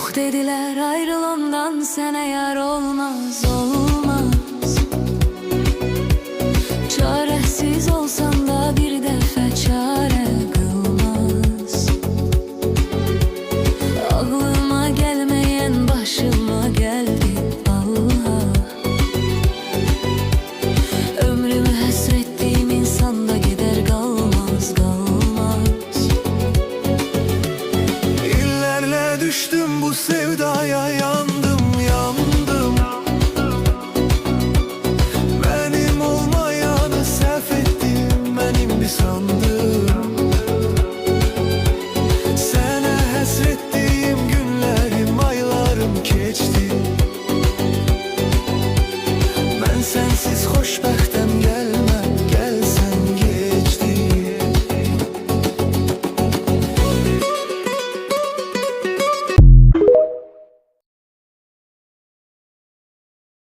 Yok dediler ayrıl ondan, sana yar olmaz, olmaz. Çaresiz olsan da bir defa çare kılmaz. Aklıma gelmeyen başıma geldi Allah. Ömrümü hasrettiğim insan da gider kalmaz, kalmaz. İllerle düştüm bu sevdaya, yan